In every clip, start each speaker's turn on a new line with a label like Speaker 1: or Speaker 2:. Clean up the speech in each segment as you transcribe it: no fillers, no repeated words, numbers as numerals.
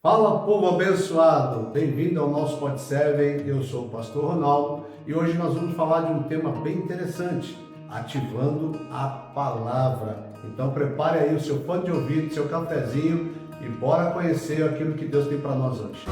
Speaker 1: Fala, povo abençoado! Bem-vindo ao nosso Pod 7. Eu sou o pastor Ronaldo e hoje nós vamos falar de um tema bem interessante, ativando a palavra. Então prepare aí o seu fone de ouvido, seu cafezinho e bora conhecer aquilo que Deus tem para nós hoje.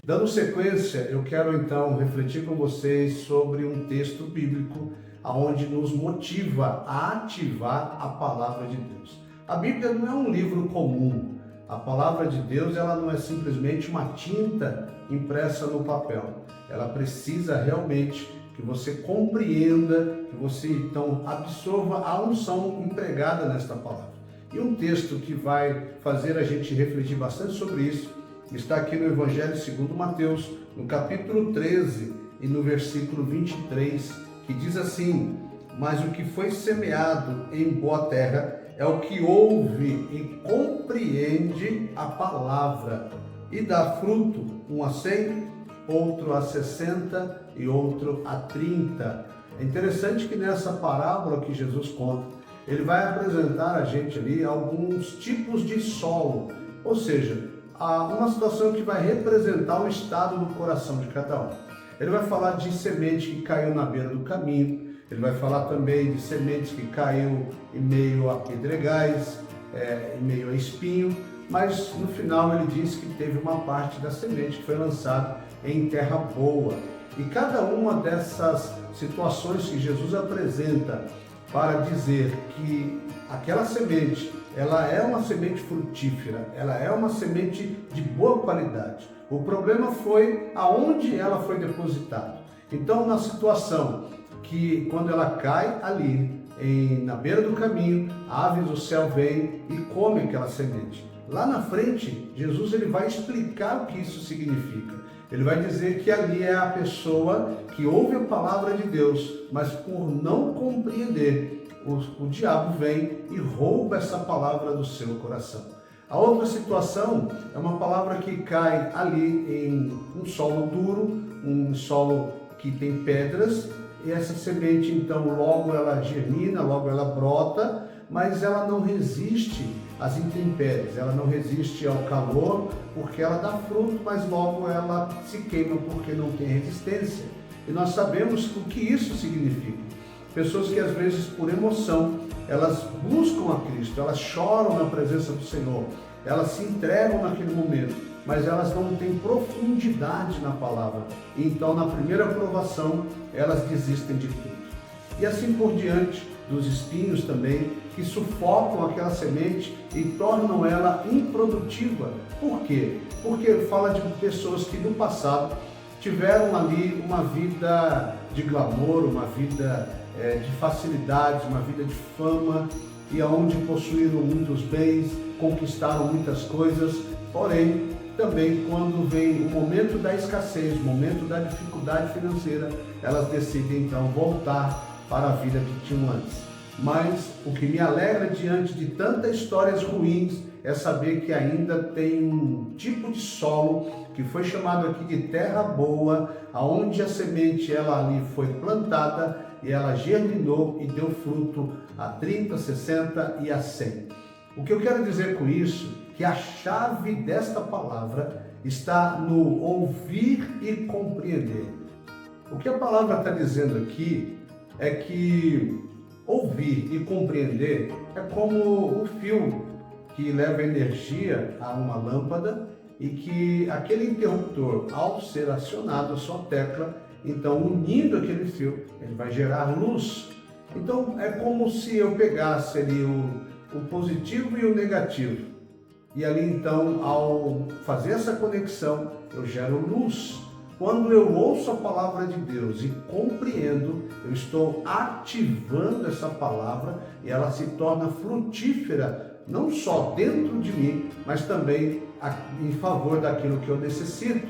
Speaker 1: Dando sequência, eu quero então refletir com vocês sobre um texto bíblico onde nos motiva a ativar a palavra de Deus. A Bíblia não é um livro comum. A palavra de Deus ela não é simplesmente uma tinta impressa no papel. Ela precisa realmente que você compreenda, que você então absorva a unção empregada nesta palavra. E um texto que vai fazer a gente refletir bastante sobre isso está aqui no Evangelho segundo Mateus, no capítulo 13 e no versículo 23, que diz assim: mas o que foi semeado em boa terra é o que ouve e compreende a palavra e dá fruto, um a 100, outro a 60 e outro a 30. É interessante que nessa parábola que Jesus conta, ele vai apresentar a gente ali alguns tipos de solo, ou seja, uma situação que vai representar o estado do coração de cada um. Ele vai falar de semente que caiu na beira do caminho, ele vai falar também de sementes que caiu em meio a pedregais, em meio a espinho, mas no final ele diz que teve uma parte da semente que foi lançada em terra boa. E cada uma dessas situações que Jesus apresenta para dizer que aquela semente, ela é uma semente frutífera, ela é uma semente de boa qualidade. O problema foi aonde ela foi depositada. Então, na situação que quando ela cai ali, na beira do caminho, aves do céu vêm e comem aquela semente. Lá na frente, Jesus ele vai explicar o que isso significa. Ele vai dizer que ali é a pessoa que ouve a palavra de Deus, mas por não compreender, o diabo vem e rouba essa palavra do seu coração. A outra situação é uma palavra que cai ali em um solo duro, um solo que tem pedras, e essa semente então logo ela germina, logo ela brota, mas ela não resiste às intempéries, ela não resiste ao calor, porque ela dá fruto, mas logo ela se queima porque não tem resistência. E nós sabemos o que isso significa. Pessoas que às vezes por emoção, elas buscam a Cristo, elas choram na presença do Senhor, elas se entregam naquele momento, mas elas não têm profundidade na palavra. E então na primeira provação, elas desistem de tudo. E assim por diante, dos espinhos também, que sufocam aquela semente e tornam ela improdutiva. Por quê? Porque fala de pessoas que no passado tiveram ali uma vida de glamour, uma vida de facilidades, uma vida de fama, e aonde possuíram muitos bens, conquistaram muitas coisas, porém, também quando vem o momento da escassez, o momento da dificuldade financeira, elas decidem então voltar para a vida que tinham antes. Mas o que me alegra diante de tantas histórias ruins é saber que ainda tem um tipo de solo que foi chamado aqui de terra boa, aonde a semente ela ali foi plantada e ela germinou e deu fruto a 30, 60 e a 100. O que eu quero dizer com isso? Que a chave desta palavra está no ouvir e compreender. O que a palavra está dizendo aqui é que ouvir e compreender é como o fio que leva energia a uma lâmpada e que aquele interruptor, ao ser acionado a sua tecla, então unindo aquele fio, ele vai gerar luz. Então é como se eu pegasse ali o positivo e o negativo. E ali então, ao fazer essa conexão, eu gero luz. Quando eu ouço a palavra de Deus e compreendo, eu estou ativando essa palavra e ela se torna frutífera, não só dentro de mim, mas também em favor daquilo que eu necessito.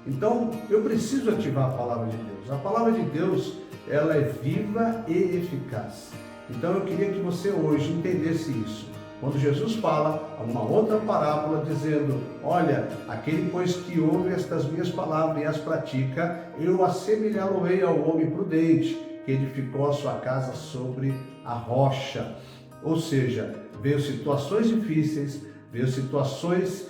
Speaker 1: Então, eu preciso ativar a palavra de Deus. A palavra de Deus, ela é viva e eficaz. Então, eu queria que você hoje entendesse isso. Quando Jesus fala uma outra parábola dizendo: olha, aquele pois que ouve estas minhas palavras e as pratica, eu assemelhá-lo-ei ao homem prudente, que edificou a sua casa sobre a rocha. Ou seja, veio situações difíceis, veio situações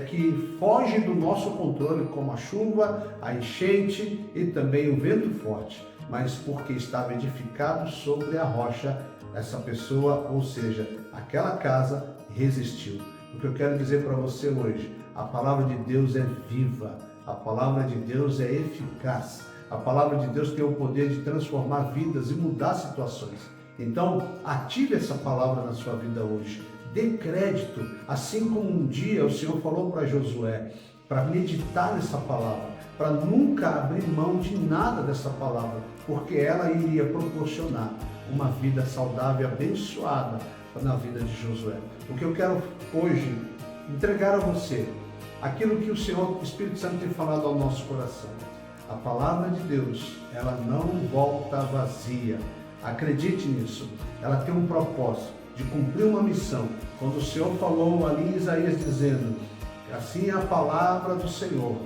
Speaker 1: que fogem do nosso controle, como a chuva, a enchente e também o vento forte, mas porque estava edificado sobre a rocha, essa pessoa, ou seja, aquela casa resistiu. O que eu quero dizer para você hoje, a palavra de Deus é viva, a palavra de Deus é eficaz, a palavra de Deus tem o poder de transformar vidas e mudar situações. Então, ative essa palavra na sua vida hoje. Dê crédito, assim como um dia o Senhor falou para Josué, para meditar nessa palavra, para nunca abrir mão de nada dessa palavra, porque ela iria proporcionar uma vida saudável e abençoada na vida de Josué. O que eu quero hoje entregar a você, aquilo que o Senhor, o Espírito Santo tem falado ao nosso coração. A palavra de Deus, ela não volta vazia. Acredite nisso. Ela tem um propósito de cumprir uma missão. Quando o Senhor falou ali em Isaías dizendo, assim é a palavra do Senhor,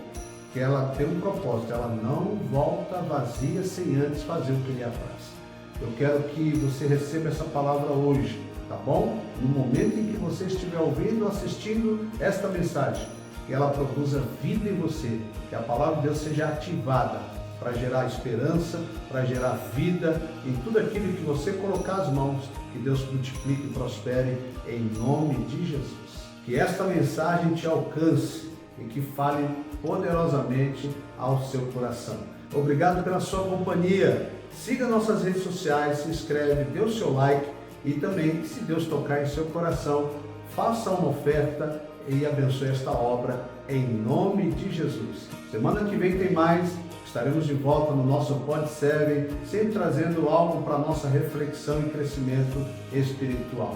Speaker 1: que ela tem um propósito, ela não volta vazia sem antes fazer o que lhe apraz. Eu quero que você receba essa palavra hoje, tá bom? No momento em que você estiver ouvindo ou assistindo esta mensagem, que ela produza vida em você, que a palavra de Deus seja ativada para gerar esperança, para gerar vida em tudo aquilo que você colocar as mãos, que Deus multiplique e prospere em nome de Jesus. Que esta mensagem te alcance e que fale poderosamente ao seu coração. Obrigado pela sua companhia. Siga nossas redes sociais, se inscreve, dê o seu like e também, se Deus tocar em seu coração, faça uma oferta e abençoe esta obra em nome de Jesus. Semana que vem tem mais. Estaremos de volta no nosso Pod 7, sempre trazendo algo para a nossa reflexão e crescimento espiritual.